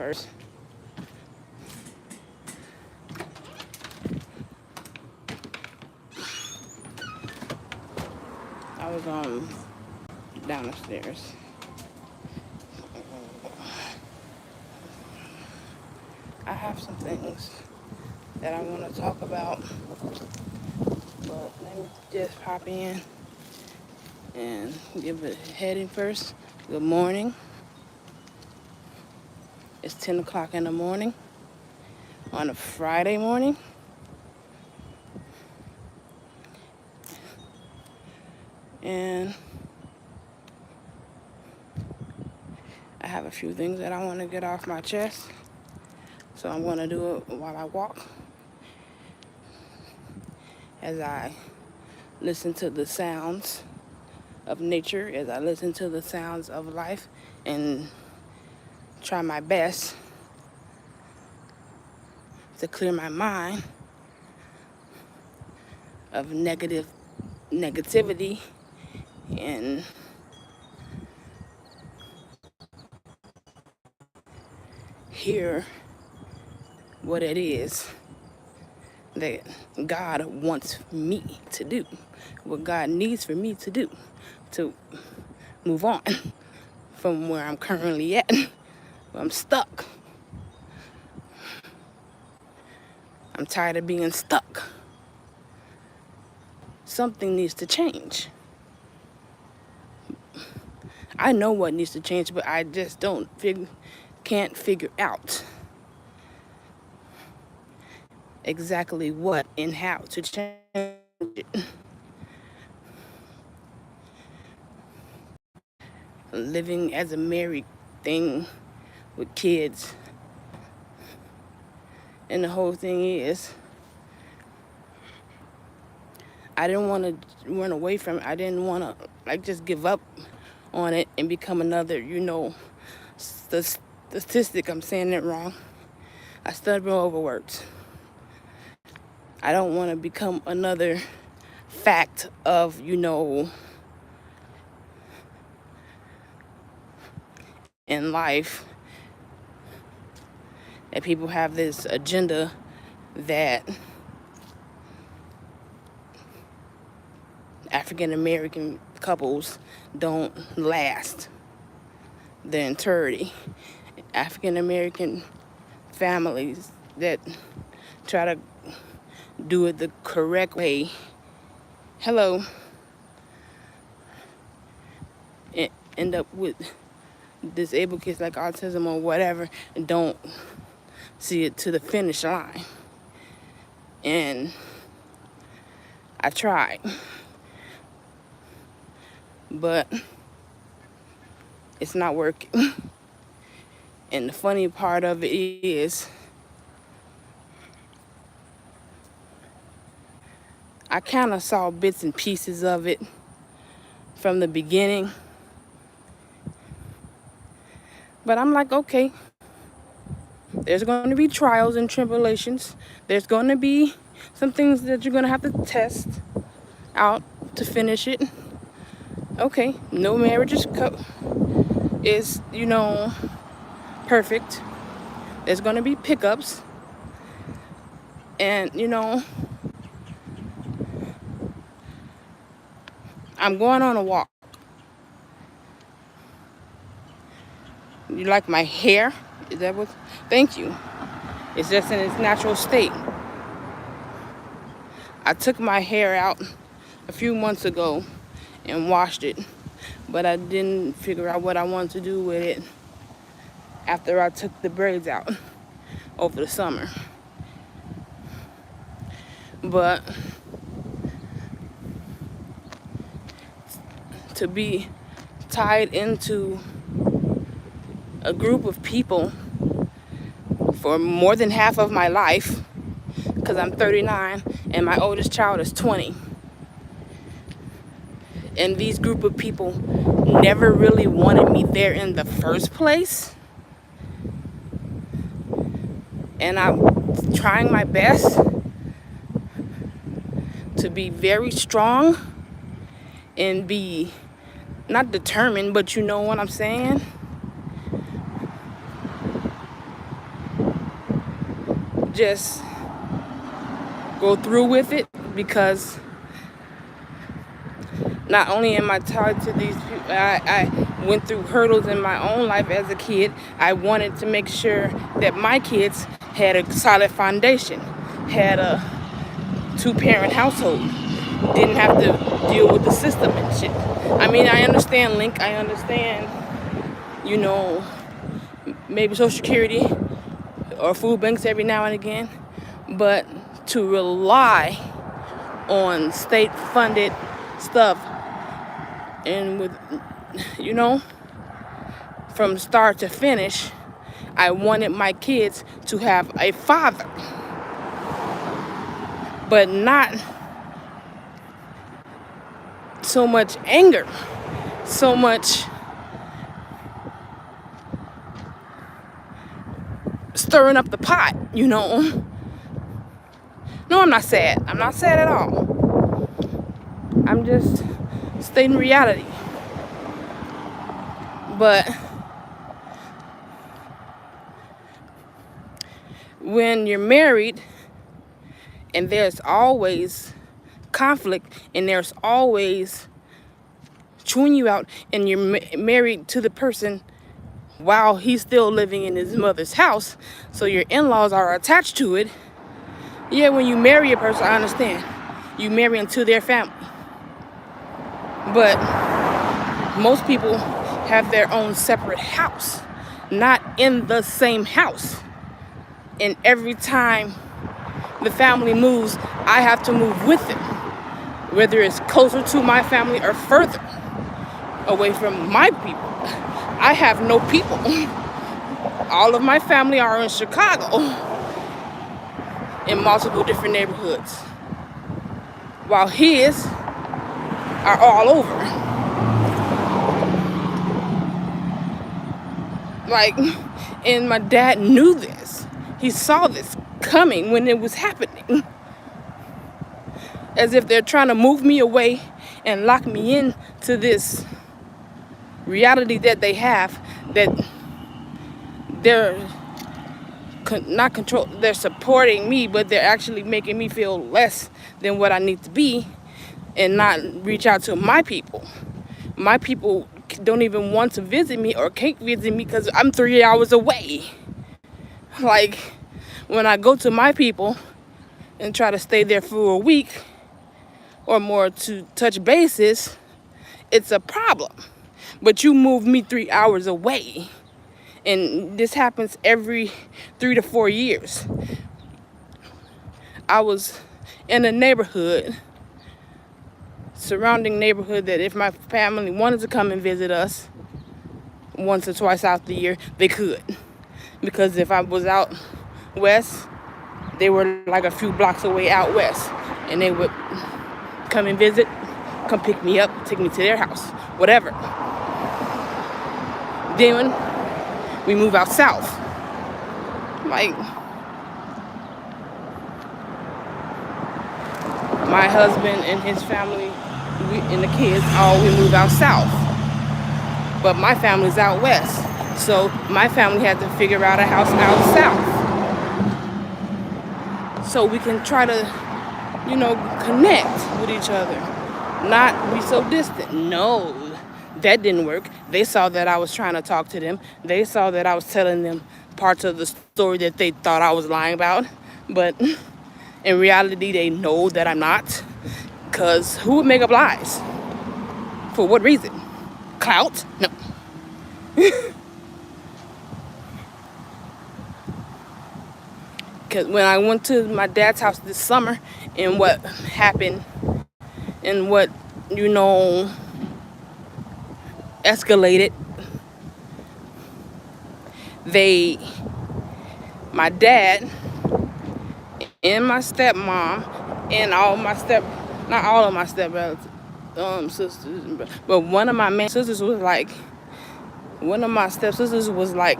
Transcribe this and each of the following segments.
first. I was down the stairs. I have some things that I want to talk about, but let me just pop in and give it a heading first. Good morning. It's 10 o'clock in the morning on a Friday morning. And I have a few things that I want to get off my chest. So I'm going to do it while I walk, as I listen to the sounds of nature, as I listen to the sounds of life, and try my best to clear my mind of negativity and hear what it is that God wants me to do, what God needs for me to do to move on from where I'm currently at. I'm stuck. I'm tired of being stuck. Something needs to change. I know what needs to change, but I just can't figure out exactly what and how to change it. Living as a married thing with kids, and the whole thing is, I didn't want to run away from it. I didn't want to just give up on it and become another, statistic. I'm saying it wrong. I studied overworked. I don't want to become another fact of, in life, that people have this agenda that African American couples don't last their entirety. African American families that try to do it the correct way, end up with disabled kids like autism or whatever, and don't see it to the finish line. And I tried, but it's not working. And the funny part of it is, I kind of saw bits and pieces of it from the beginning, but I'm like, okay, there's going to be trials and tribulations. There's going to be some things that you're going to have to test out to finish it. Okay, no marriage is perfect. There's going to be pickups. And, I'm going on a walk. You like my hair? Is that what? Thank you. It's just in its natural state. I took my hair out a few months ago and washed it, but I didn't figure out what I wanted to do with it after I took the braids out over the summer. But to be tied into a group of people for more than half of my life, because I'm 39 and my oldest child is 20. And these group of people never really wanted me there in the first place. And I'm trying my best to be very strong and be not determined, but you know what I'm saying? just go through with it, because not only am I tied to these people, I went through hurdles in my own life as a kid. I wanted to make sure that my kids had a solid foundation, had a two-parent household, didn't have to deal with the system and shit. I mean, I understand Link, I understand, you know, maybe Social Security or food banks every now and again, but to rely on state-funded stuff and with, you know, from start to finish, I wanted my kids to have a father, but not so much anger, so much stirring up the pot, you know. No, I'm not sad. I'm not sad at all. I'm just stating reality. But when you're married and there's always conflict and there's always chewing you out, and you're married to the person while he's still living in his mother's house, so your in-laws are attached to it. Yeah, when you marry a person, I understand. You marry into their family. But most people have their own separate house, not in the same house. And every time the family moves, I have to move with them, whether it's closer to my family or further away from my people. I have no people. All of my family are in Chicago, in multiple different neighborhoods, while his are all over. Like, and my dad knew this. He saw this coming when it was happening. As if they're trying to move me away and lock me into this reality that they have, that they're not control, they're supporting me, but they're actually making me feel less than what I need to be, and not reach out to my people. My people don't even want to visit me or can't visit me because I'm 3 hours away. Like, when I go to my people and try to stay there for a week or more to touch bases, it's a problem. But you move me 3 hours away. And this happens every 3 to 4 years. I was in a neighborhood, surrounding neighborhood, that if my family wanted to come and visit us once or twice out the year, they could. Because if I was out west, they were like a few blocks away out west. And they would come and visit, come pick me up, take me to their house, whatever. Then we move out south. Like, my husband and his family and the kids, we move out south. But my family's out west. So my family had to figure out a house out south. So we can try to, you know, connect with each other. Not be so distant. No, that didn't work. They saw that I was trying to talk to them. They saw that I was telling them parts of the story that they thought I was lying about. But in reality, they know that I'm not. Because who would make up lies? For what reason? Clout? No. Because when I went to my dad's house this summer, and what happened and what, you know, escalated, my dad and my stepmom and not all of my step sisters, but one of my main sisters was like, one of my stepsisters was like,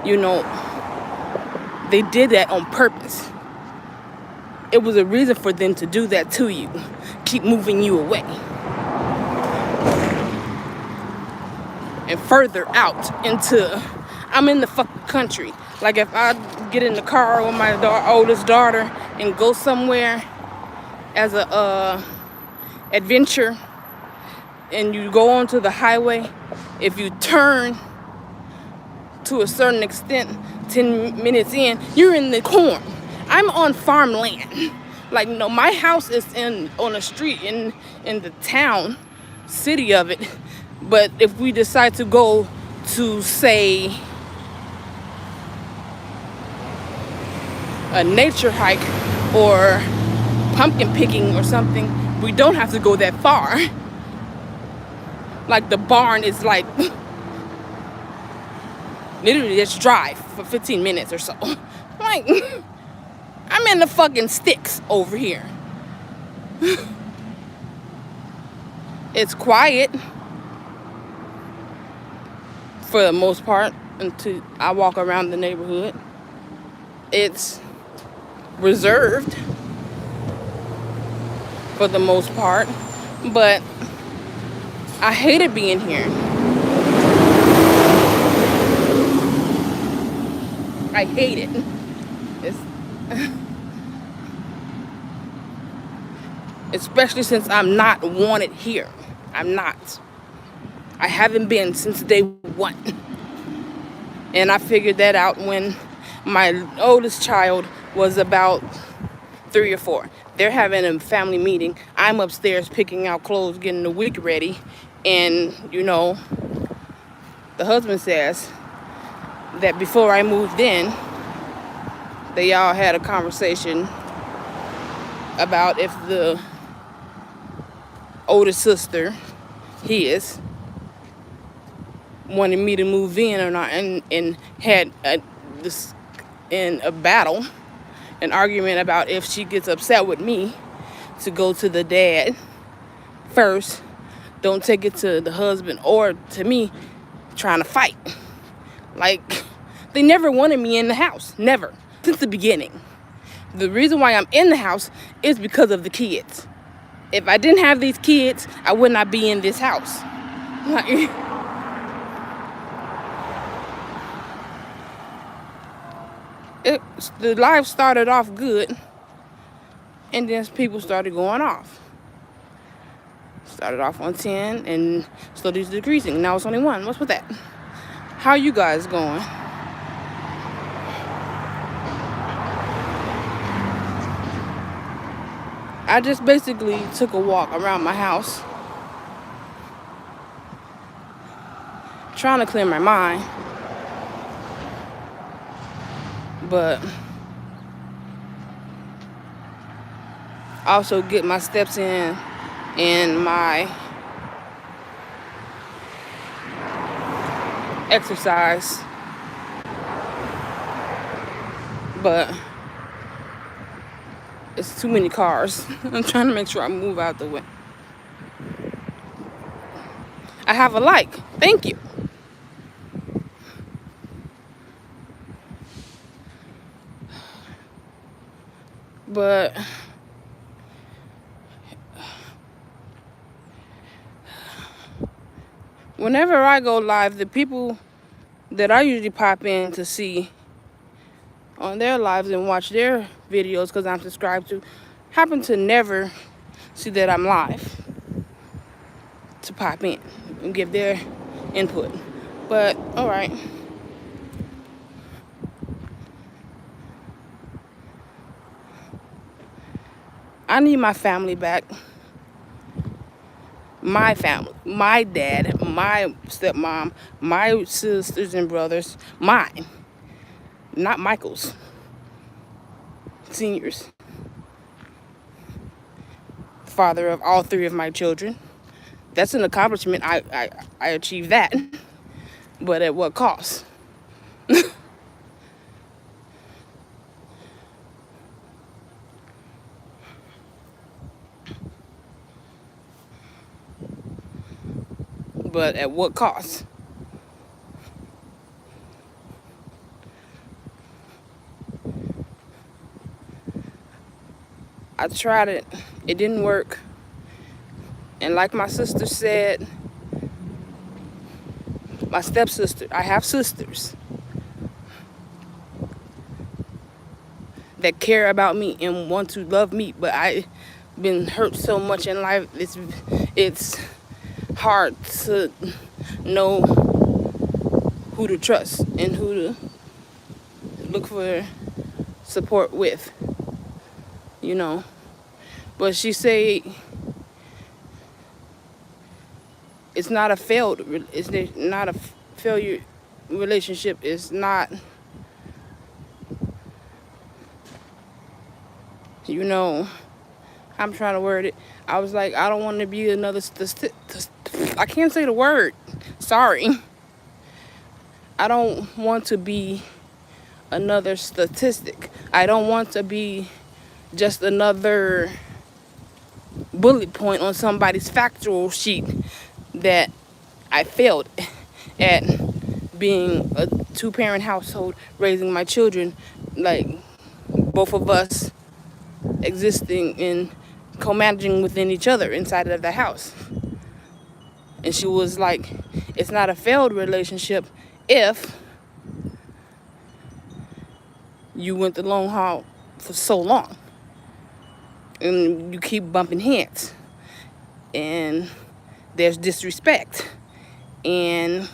you know, they did that on purpose. It was a reason for them to do that to you, keep moving you away. And further out into, I'm in the fucking country. Like if I get in the car with my oldest daughter and go somewhere as a adventure, and you go onto the highway, if you turn to a certain extent, 10 minutes in, you're in the corn. I'm on farmland. Like, no, my house is on a street in the town, city of it. But if we decide to go to, say, a nature hike or pumpkin picking or something, we don't have to go that far. Like, the barn is like literally just drive for 15 minutes or so. Like, I'm in the fucking sticks over here. It's quiet for the most part until I walk around the neighborhood. It's reserved for the most part, but I hated being here. I hate it. Especially since I'm not wanted here. I'm not. I haven't been since day one. And I figured that out when my oldest child was about 3 or 4. They're having a family meeting. I'm upstairs picking out clothes, getting the week ready. And, you know, the husband says that before I moved in, they all had a conversation about if the older sister, his, wanted me to move in or not, and had a battle, an argument about if she gets upset with me, to go to the dad first. Don't take it to the husband or to me trying to fight. Like, they never wanted me in the house. Never. Since the beginning. The reason why I'm in the house is because of the kids. If I didn't have these kids, I would not be in this house. Like, the life started off good, and then people started going off. Started off on 10 and slowly decreasing. Now it's only 1. What's with that? How you guys going? I just basically took a walk around my house, trying to clear my mind, but also get my steps in and my exercise. But it's too many cars. I'm trying to make sure I move out the way. I have a like. Thank you. But whenever I go live, the people that I usually pop in to see on their lives and watch their videos, because I'm subscribed to, happen to never see that I'm live to pop in and give their input. But all right. I need my family back. My family, my dad, my stepmom, my sisters and brothers, mine, not Michael's, Senior's, father of all 3 of my children. That's an accomplishment. I achieved that, but at what cost? But at what cost? I tried it. It didn't work. And like my sister said, my stepsister, I have sisters. that care about me and want to love me. But I've been hurt so much in life, it's hard to know who to trust and who to look for support with, you know. But she say it's not a failure relationship. It's not, you know, I'm trying to word it. I was like, I don't want to be another I can't say the word. Sorry. I don't want to be another statistic. I don't want to be just another bullet point on somebody's factual sheet that I failed at being a two-parent household, raising my children, like both of us existing and co-managing within each other inside of the house. And she was like, it's not a failed relationship if you went the long haul for so long and you keep bumping heads and there's disrespect and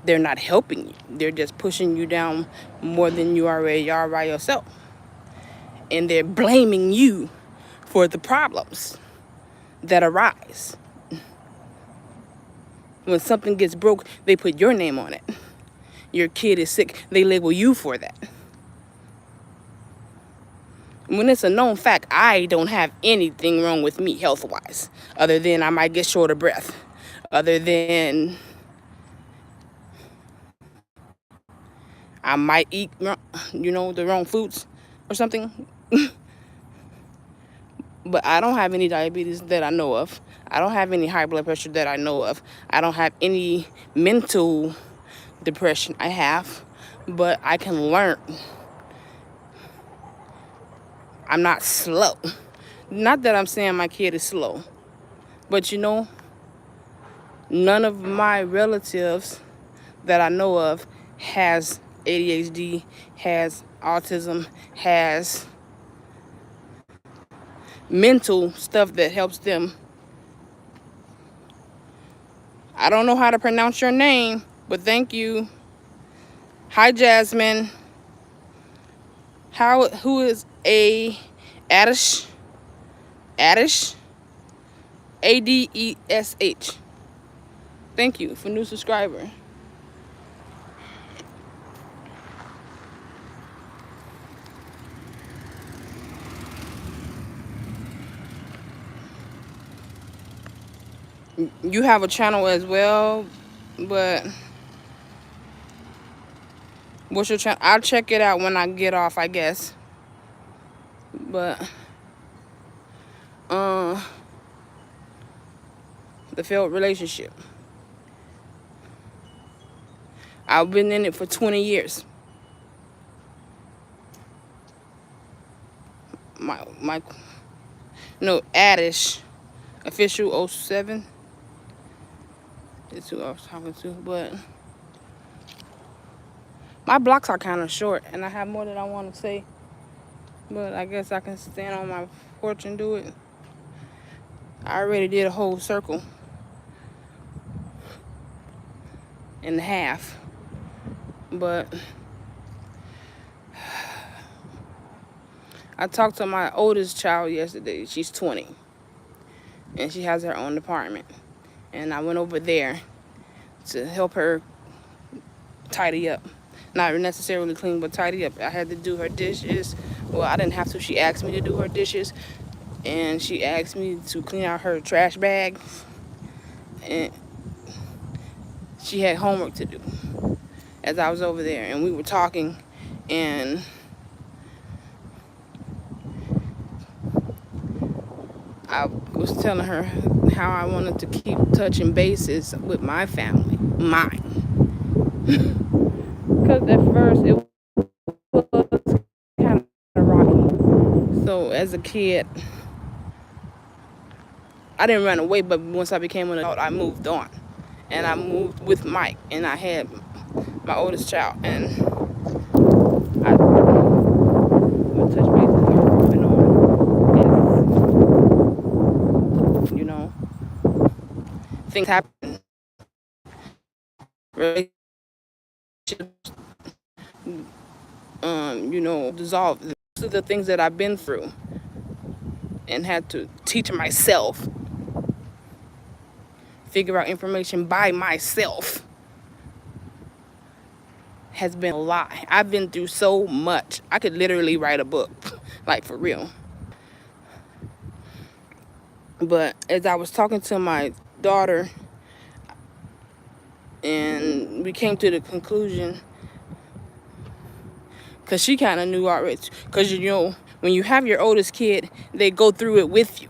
they're not helping you. They're just pushing you down more than you already are by yourself. And they're blaming you for the problems that arise. When something gets broke, they put your name on it. Your kid is sick, they label you for that. When it's a known fact, I don't have anything wrong with me health-wise, other than I might get short of breath, other than I might eat, the wrong foods or something. But I don't have any diabetes that I know of. I don't have any high blood pressure that I know of. I don't have any mental depression. I have, but I can learn. I'm not slow. Not that I'm saying my kid is slow, but none of my relatives that I know of has ADHD, has autism, has mental stuff that helps them. I don't know how to pronounce your name, but thank you. Hi, Jasmine. Who is Adish? Adish? ADESH. Thank you for new subscriber. You have a channel as well, but what's your channel? I'll check it out when I get off, I guess. But the failed relationship. I've been in it for 20 years. Adish, official 07. That's who I was talking to, but my blocks are kind of short, and I have more that I want to say, but I guess I can stand on my porch and do it. I already did a whole circle and a half, but I talked to my oldest child yesterday. She's 20, and she has her own apartment, and I went over there to help her tidy up. Not necessarily clean, but tidy up. I had to do her dishes. Well, I didn't have to. She asked me to do her dishes, and she asked me to clean out her trash bag, and she had homework to do as I was over there, and we were talking, and I was telling her how I wanted to keep touching bases with my family, mine. Because at first it was kind of rocky. So as a kid, I didn't run away, but once I became an adult, I moved on. And I moved with Mike, and I had my oldest child. And I would touch base with her off and on. And, things happen. Relationships, dissolve. Those are the things that I've been through and had to teach myself, figure out information by myself, has been a lie. I've been through so much. I could literally write a book, like for real. But as I was talking to my daughter, and we came to the conclusion, because she kind of knew already, because when you have your oldest kid, they go through it with you.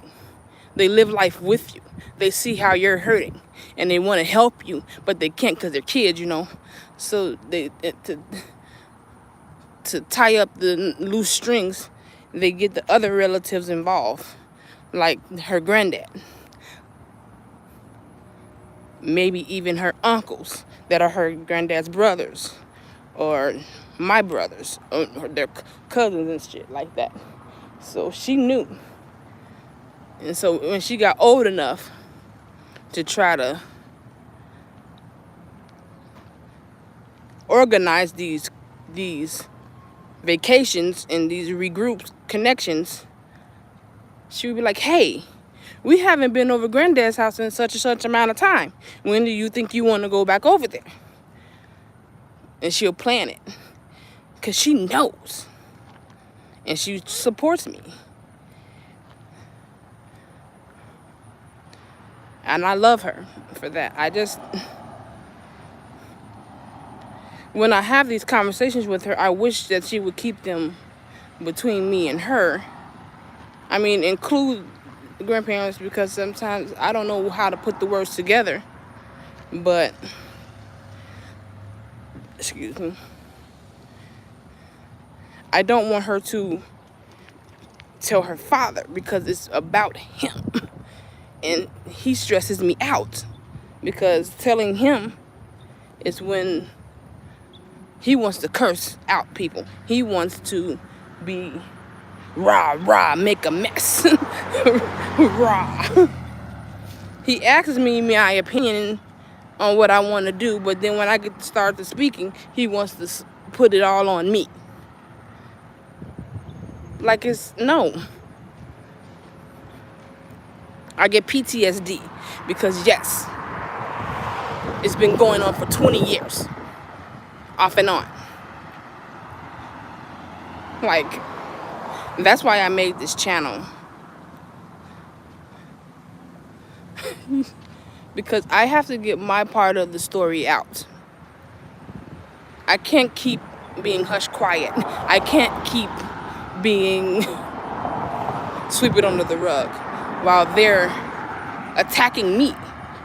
They live life with you. They see how you're hurting, and they want to help you, but they can't because they're kids, So to tie up the loose strings, they get the other relatives involved, like her granddad. Maybe even her uncles that are her granddad's brothers, or my brothers, or their cousins and shit like that. So she knew. And so when she got old enough to try to organize these vacations and these regrouped connections, she would be like, hey, we haven't been over granddad's house in such and such amount of time. When do you think you want to go back over there? And she'll plan it. Because she knows. And she supports me. And I love her for that. When I have these conversations with her, I wish that she would keep them between me and her. I mean, include grandparents, because sometimes I don't know how to put the words together. But, excuse me, I don't want her to tell her father, because it's about him. And he stresses me out, because telling him is when he wants to curse out people. He wants to be rah, make a mess. Rah. He asks me my opinion on what I want to do, but then when I get to start to speaking, he wants to put it all on me. Like no. I get PTSD because, yes, it's been going on for 20 years, off and on. Like, that's why I made this channel. Because I have to get my part of the story out. I can't keep being hush quiet. I can't keep being sweep it under the rug while they're attacking me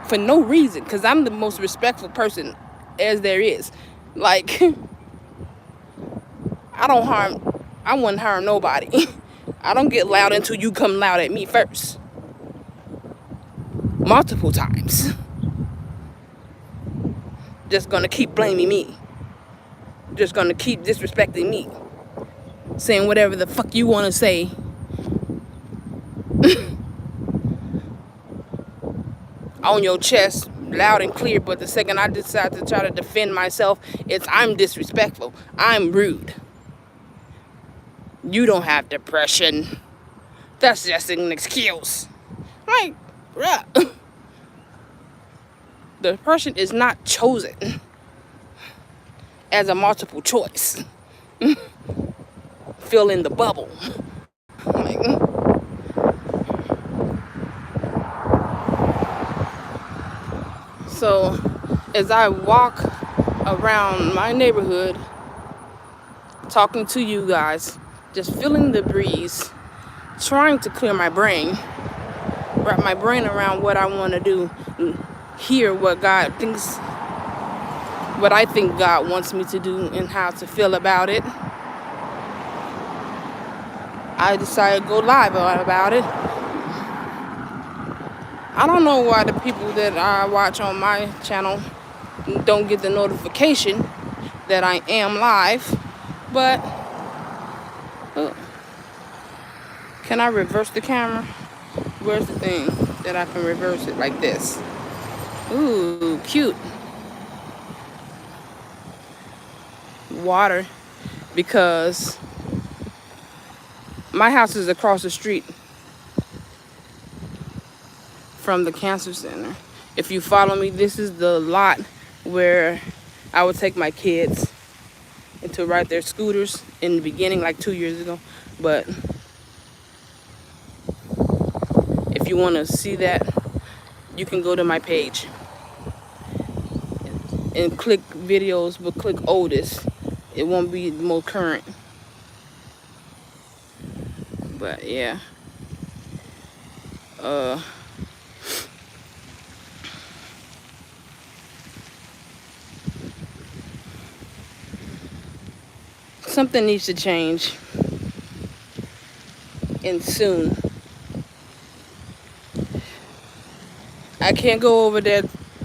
for no reason, because I'm the most respectful person as there is. Like, I wouldn't harm nobody. I don't get loud until you come loud at me first. Multiple times. Just gonna keep blaming me. Just gonna keep disrespecting me. Saying whatever the fuck you wanna say. On your chest, loud and clear, but the second I decide to try to defend myself, I'm disrespectful. I'm rude. You don't have depression. That's just an excuse. Like, bruh. Depression is not chosen as a multiple choice. Fill in the bubble. Like, so as I walk around my neighborhood talking to you guys, just feeling the breeze, trying to clear my brain, wrap my brain around what I want to do, and hear what I think God wants me to do and how to feel about it. I decided to go live about it. I don't know why the people that I watch on my channel don't get the notification that I am live, but can I reverse the camera? Where's the thing that I can reverse it like this? Ooh, cute. Water, because my house is across the street from the cancer center. If you follow me, this is the lot where I would take my kids and to ride their scooters in the beginning, like 2 years ago. But if you want to see that, you can go to my page and click videos, but click oldest. It won't be the most current. But yeah. Something needs to change, and soon. I can't go over there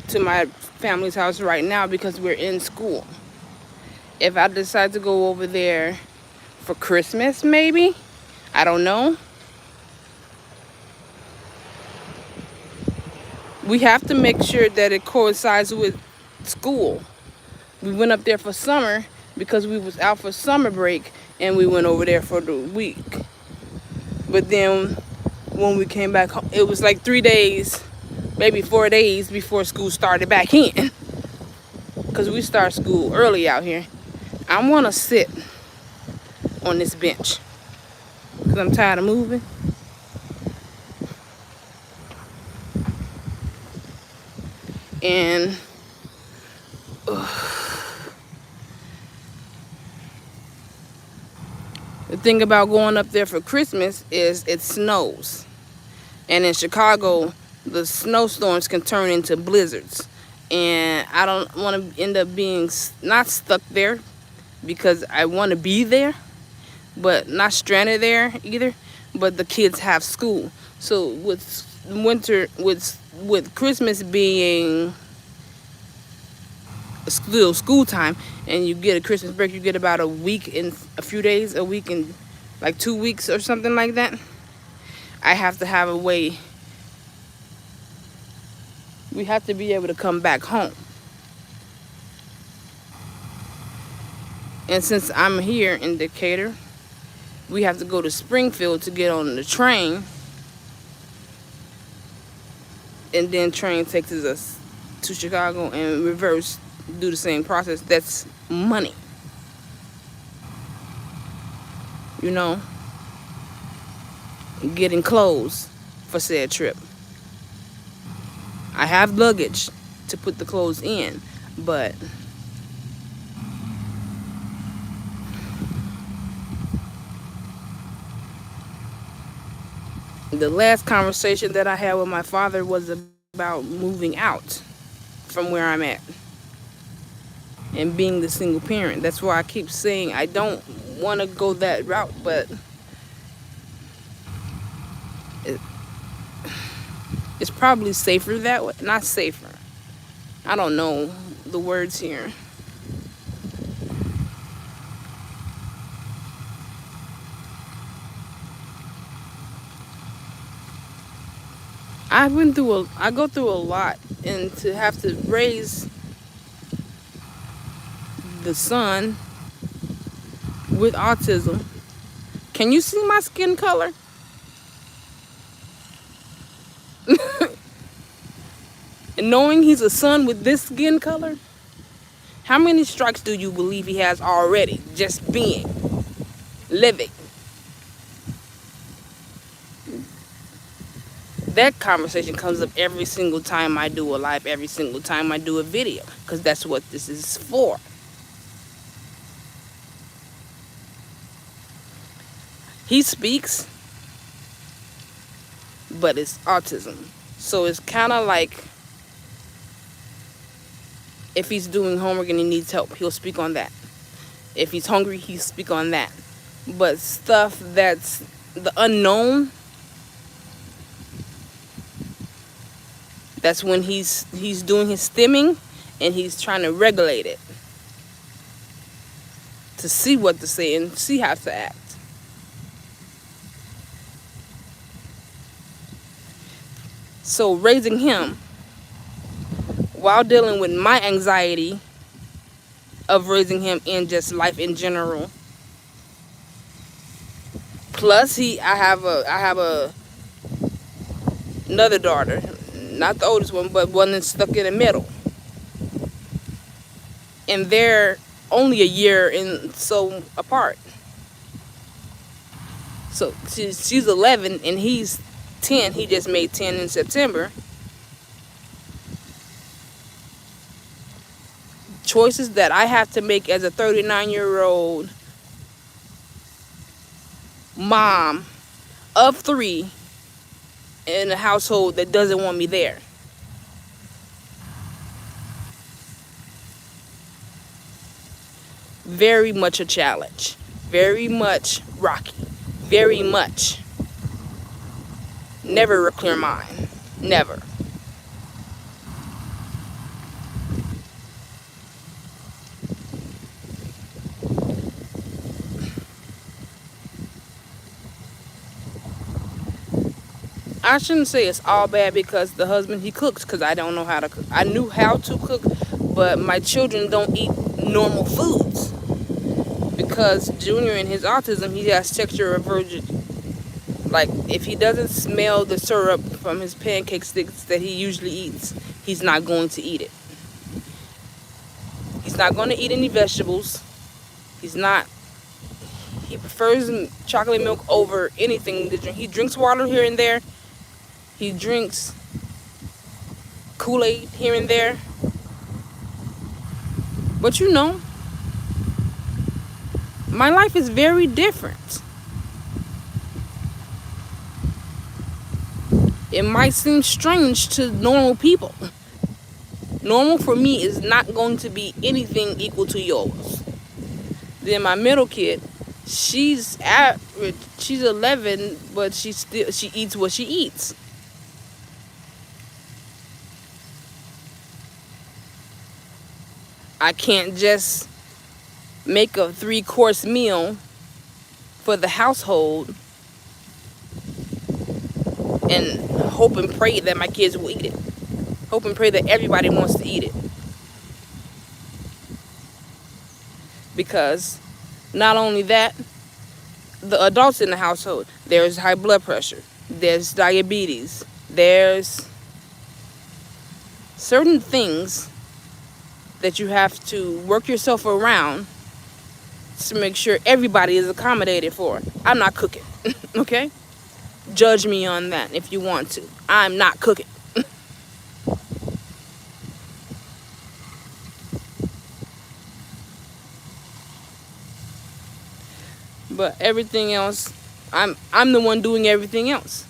to my family's house right now because we're in school. If I decide to go over there for Christmas, maybe, I don't know. We have to make sure that it coincides with school. We went up there for summer because we was out for summer break, and we went over there for the week. But then when we came back home, it was like 3 days, maybe 4 days before school started back in. Because we start school early out here. I want to sit on this bench because I'm tired of moving. And the thing about going up there for Christmas is it snows. And in Chicago, the snowstorms can turn into blizzards. And I don't want to end up being not stuck there because I want to be there, but not stranded there either. But the kids have school. So with winter, with Christmas being still school time, and you get a Christmas break, you get about a week and a few days, a week and like 2 weeks or something like that. I have to have a way. We have to be able to come back home. And since I'm here in Decatur, we have to go to Springfield to get on the train. And then train takes us to Chicago and reverse, do the same process. That's money. You know, getting clothes for said trip. I have luggage to put the clothes in, but the last conversation that I had with my father was about moving out from where I'm at and being the single parent. That's why I keep saying I don't want to go that route, but it's probably safer that way. Not safer. I don't know the words here. I go through a lot, and to have to raise the son with autism. Can you see my skin color? And knowing he's a son with this skin color, how many strikes do you believe he has already just being living? That conversation comes up every single time I do a live, every single time I do a video, because that's what this is for. He speaks, but it's autism. So it's kind of like if he's doing homework and he needs help, he'll speak on that. If he's hungry, he'll speak on that. But stuff that's the unknown, That's when he's doing his stimming, and he's trying to regulate it to see what to say and see how to act. So raising him while dealing with my anxiety of raising him in just life in general. Plus I have another daughter, not the oldest one, but one that's stuck in the middle. And they're only a year and so apart. So she's 11 and he's 10. He just made 10 in September. Choices that I have to make as a 39-year-old mom of 3 in a household that doesn't want me there. Very much a challenge. Very much rocky. Very much. Never a clear mind. Never. I shouldn't say it's all bad because the husband, he cooks, because I don't know how to cook. I knew how to cook, but my children don't eat normal foods. Because Junior in his autism, he has texture aversion. Like, if he doesn't smell the syrup from his pancake sticks that he usually eats, he's not going to eat it. He's not going to eat any vegetables. He prefers chocolate milk over anything to drink. He drinks water here and there. He drinks Kool-Aid here and there. But you know, my life is very different. It might seem strange to normal people. Normal for me is not going to be anything equal to yours. Then my middle kid, she's average. She's 11, but she eats what she eats. I can't just make a 3-course meal for the household and hope and pray that my kids will eat it. Hope and pray that everybody wants to eat it. Because not only that, the adults in the household, there's high blood pressure, there's diabetes, there's certain things that you have to work yourself around to make sure everybody is accommodated for. I'm not cooking, okay? Judge me on that if you want to. I'm not cooking. But everything else, I'm the one doing everything else.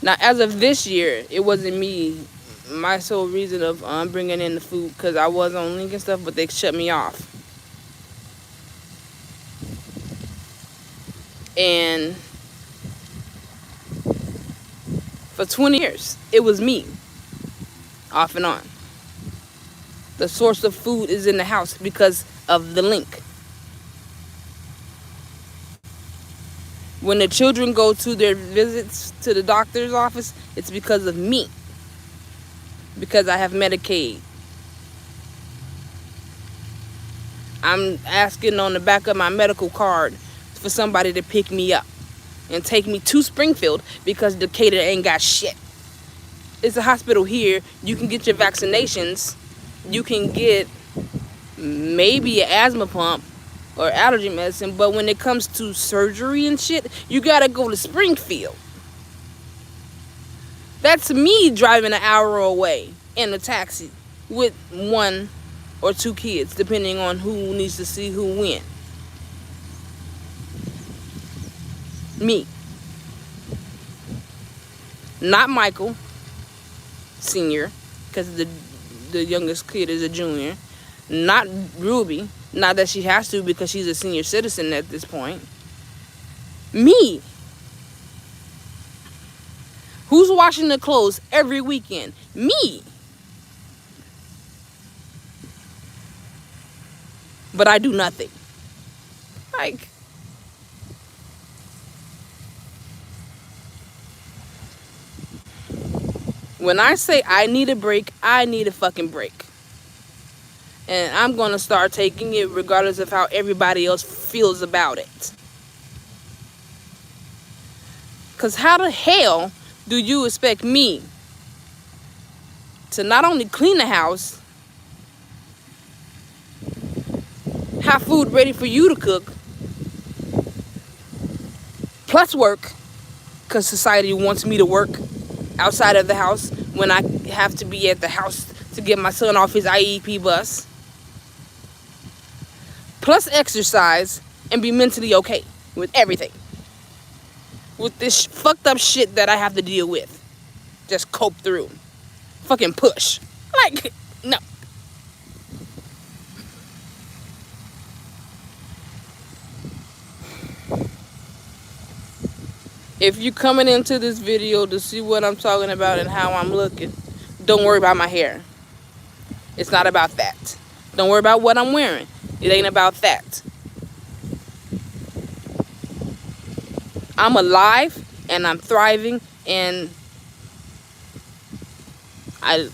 Now, as of this year, it wasn't me. My sole reason of bringing in the food, because I was on Link and stuff, but they shut me off. And for 20 years, it was me, off and on. The source of food is in the house because of the Link. When the children go to their visits to the doctor's office, it's because of me. Because I have Medicaid. I'm asking on the back of my medical card for somebody to pick me up and take me to Springfield because Decatur ain't got shit. It's a hospital here. You can get your vaccinations. You can get maybe an asthma pump or allergy medicine. But when it comes to surgery and shit, you gotta go to Springfield. That's me driving an hour away in a taxi with 1 or 2 kids, depending on who needs to see who when. Me. Not Michael, senior, because the youngest kid is a junior. Not Ruby, not that she has to because she's a senior citizen at this point. Me. Who's washing the clothes every weekend? Me. But I do nothing. Like, when I say I need a break, I need a fucking break. And I'm going to start taking it regardless of how everybody else feels about it. Because how the hell do you expect me to not only clean the house, have food ready for you to cook, plus work, because society wants me to work outside of the house when I have to be at the house to get my son off his IEP bus, plus exercise and be mentally okay with everything, with this fucked up shit that I have to deal with. Just cope through. Fucking push. Like, no. If you're coming into this video to see what I'm talking about and how I'm looking, don't worry about my hair. It's not about that. Don't worry about what I'm wearing. It ain't about that. I'm alive and I'm thriving and I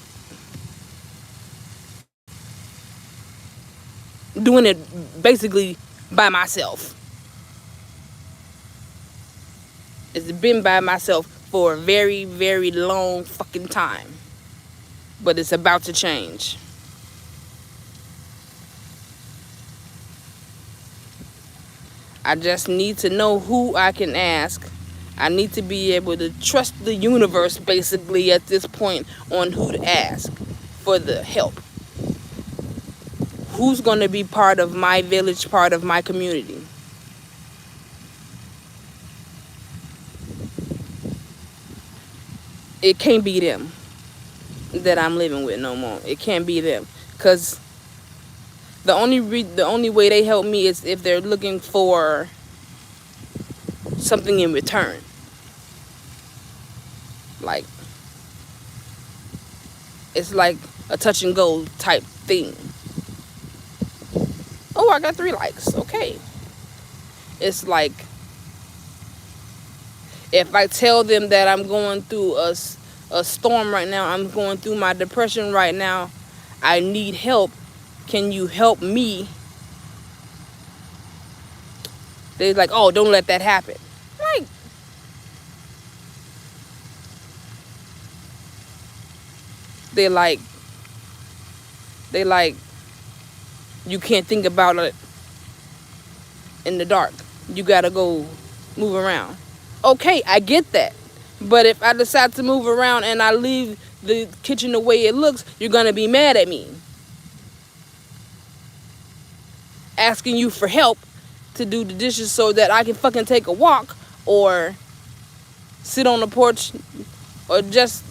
doing it basically by myself. It's been by myself for a very, very long fucking time. But it's about to change. I just need to know who I can ask. I need to be able to trust the universe basically at this point on who to ask for the help. Who's going to be part of my village, part of my community? It can't be them that I'm living with no more. It can't be them. Because the only way they help me is if they're looking for something in return. Like, it's like a touch and go type thing. Oh, I got 3 likes. Okay. It's like, if I tell them that I'm going through a storm right now, I'm going through my depression right now, I need help, can you help me? They're like, oh, don't let that happen. Like, they like, you can't think about it in the dark. You gotta go move around. Okay, I get that. But if I decide to move around and I leave the kitchen the way it looks, you're gonna be mad at me. Asking you for help to do the dishes so that I can fucking take a walk or sit on the porch or just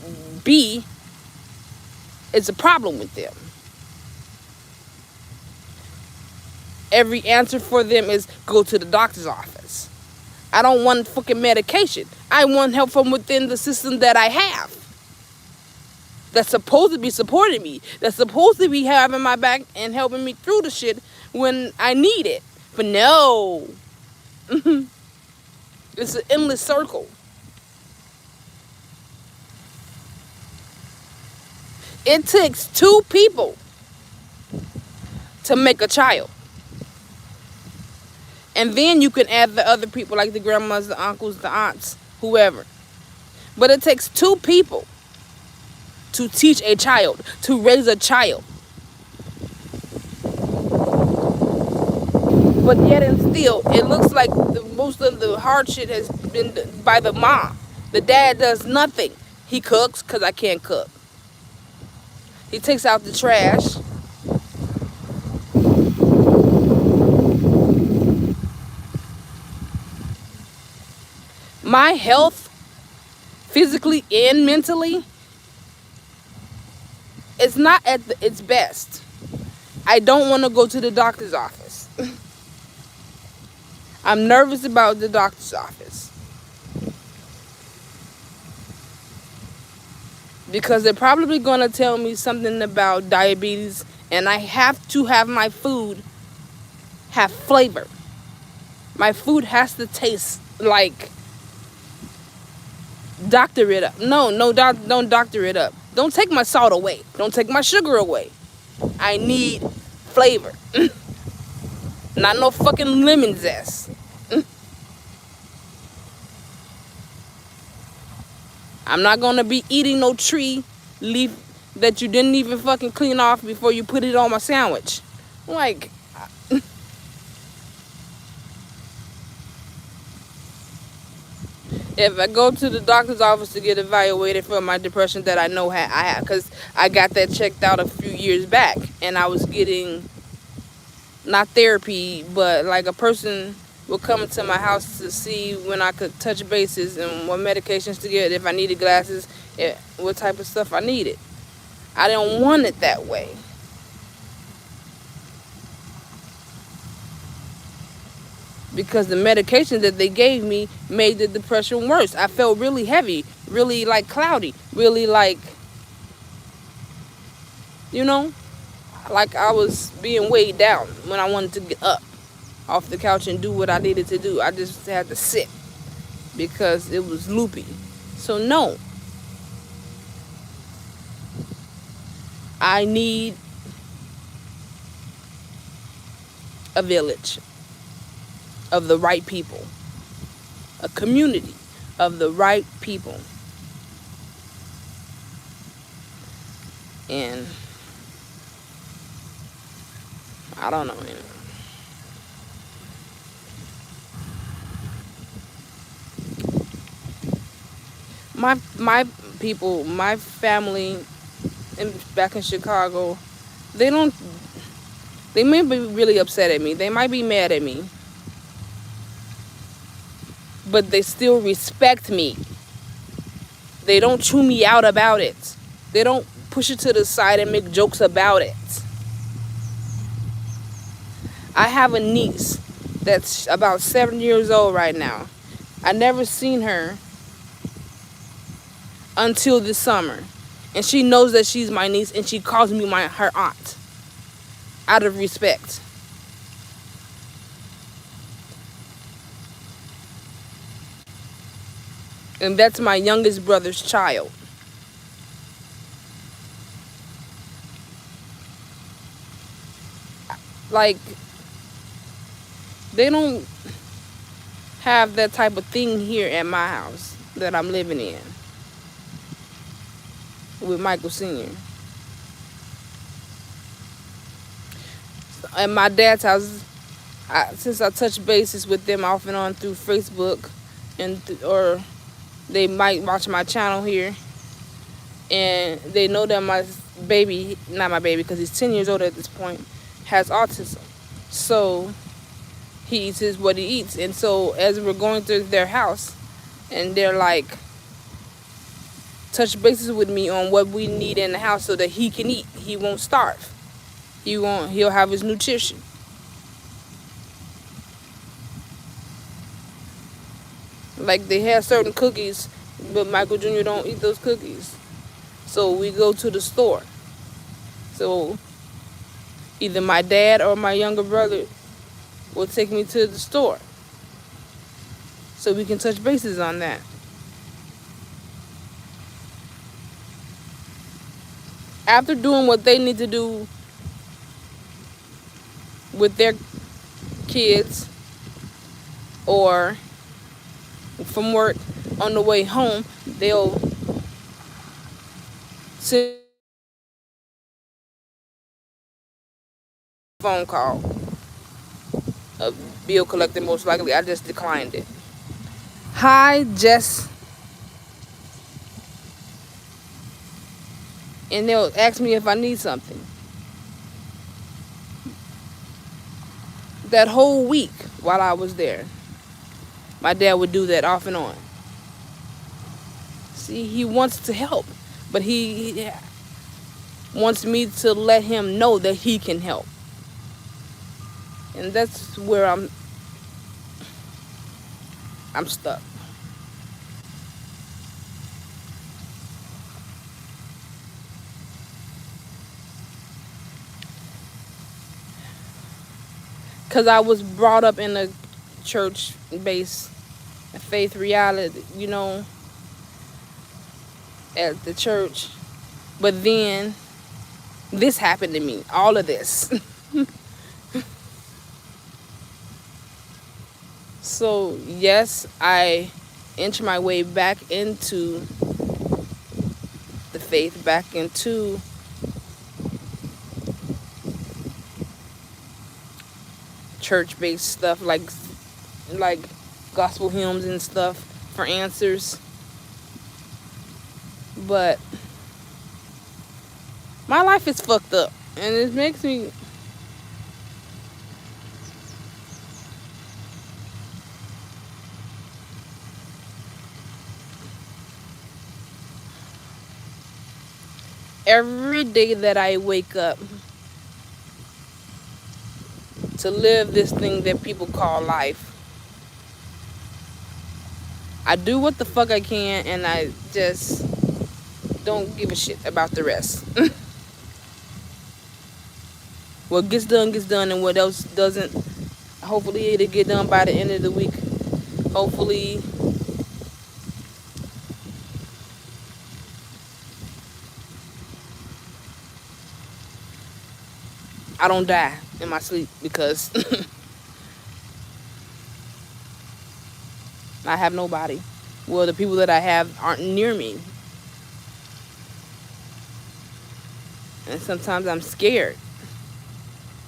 be, it's a problem with them. Every answer for them is go to the doctor's office. I don't want fucking medication. I want help from within the system that I have. That's supposed to be supporting me. That's supposed to be having my back and helping me through the shit when I need it. But no. It's an endless circle. It takes 2 people to make a child. And then you can add the other people like the grandmas, the uncles, the aunts, whoever. But it takes 2 people to teach a child, to raise a child. But yet and still, it looks like most of the hard shit has been done by the mom. The dad does nothing. He cooks because I can't cook. He takes out the trash. My health, physically and mentally, is not at its best. I don't want to go to the doctor's office. I'm nervous about the doctor's office. because they're probably going to tell me something about diabetes, and I have to have my food have flavor. My food has to taste like, doctor it up. No, no, don't doctor it up. Don't take my salt away. Don't take my sugar away. I need flavor. Not no fucking lemon zest. I'm not gonna be eating no tree leaf that you didn't even fucking clean off before you put it on my sandwich. Like, if I go to the doctor's office to get evaluated for my depression that I know I have, because I got that checked out a few years back, and I was getting, not therapy, but like a person would come to my house to see when I could touch bases and what medications to get, if I needed glasses, what type of stuff I needed. I didn't want it that way. Because the medication that they gave me made the depression worse. I felt really heavy, really like cloudy, really like, you know, like I was being weighed down when I wanted to get up off the couch and do what I needed to do. I just had to sit because it was loopy. So no, I need a village of the right people, a community of the right people. And I don't know, man. My people, my family back in Chicago, they don't, they may be really upset at me. They might be mad at me. But they still respect me. They don't chew me out about it. They don't push it to the side and make jokes about it. I have a niece that's about 7 years old right now. I never seen her until this summer. And she knows that she's my niece, and she calls me her aunt out of respect. And that's my youngest brother's child. Like, they don't have that type of thing here at my house that I'm living in with Michael Sr. At my dad's house, since I touch bases with them off and on through Facebook, and or they might watch my channel here, and they know that my baby, not my baby because he's 10 years old at this point, has autism. So he eats what he eats. And so as we're going through their house, and they're like, touch bases with me on what we need in the house so that he can eat. He won't starve. He'll have his nutrition. Like, they have certain cookies, but Michael Jr. don't eat those cookies. So we go to the store. So either my dad or my younger brother will take me to the store so we can touch bases on that. After doing what they need to do with their kids or from work, on the way home, they'll send a phone call. A bill collector, most likely. I just declined it. Hi, Jess. And they'll ask me if I need something. That whole week while I was there, my dad would do that off and on. See, he wants to help, but he wants me to let him know that he can help. And that's where I'm stuck. because I was brought up in a church-based faith reality, you know, at the church. But then this happened to me, all of this. So yes, I inch my way back into the faith, back into church-based stuff, like gospel hymns and stuff for answers. But my life is fucked up, and it makes me every day that I wake up to live this thing that people call life, I do what the fuck I can, and I just don't give a shit about the rest. What gets done, and what else doesn't, hopefully it'll get done by the end of the week. Hopefully I don't die in my sleep, because I have nobody. Well, the people that I have aren't near me. And sometimes I'm scared.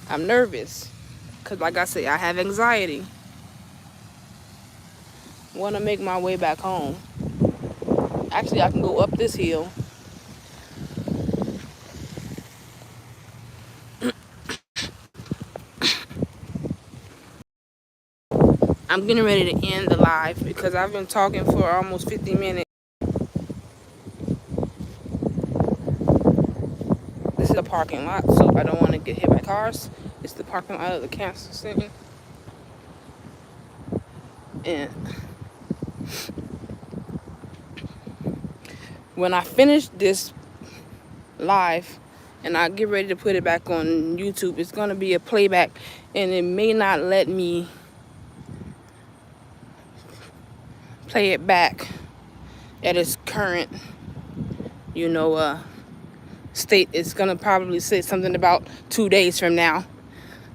I'm nervous. Because like I say, I have anxiety. Want to make my way back home. Actually, I can go up this hill. I'm getting ready to end the live because I've been talking for almost 50 minutes. This is a parking lot, so I don't want to get hit by cars. It's the parking lot of the cancer center. And when I finish this live and I get ready to put it back on YouTube, it's going to be a playback, and it may not let me play it back at its current, you know, state. It's gonna probably say something about 2 days from now.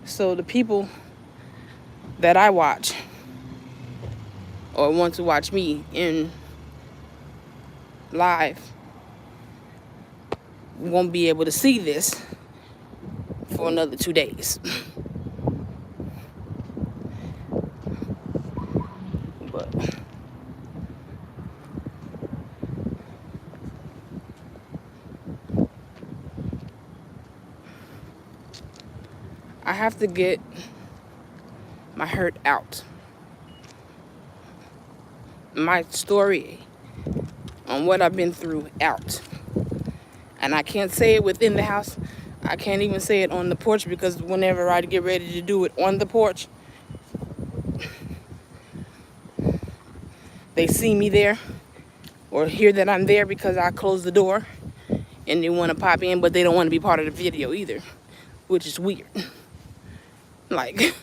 So the people that I watch or want to watch me in live won't be able to see this for another 2 days. But I have to get my hurt out. My story on what I've been through out. And I can't say it within the house. I can't even say it on the porch, because whenever I get ready to do it on the porch, they see me there or hear that I'm there because I close the door, and they want to pop in, but they don't want to be part of the video either, which is weird. Like,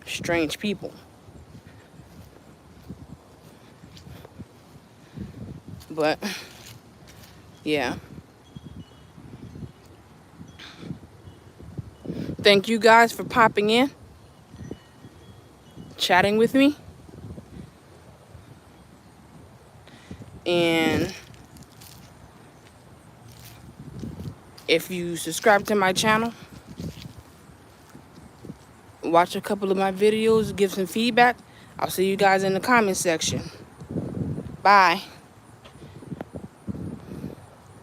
strange people. But yeah, thank you guys for popping in, chatting with me, and if you subscribe to my channel, watch a couple of my videos, give some feedback, I'll see you guys in the comment section. Bye.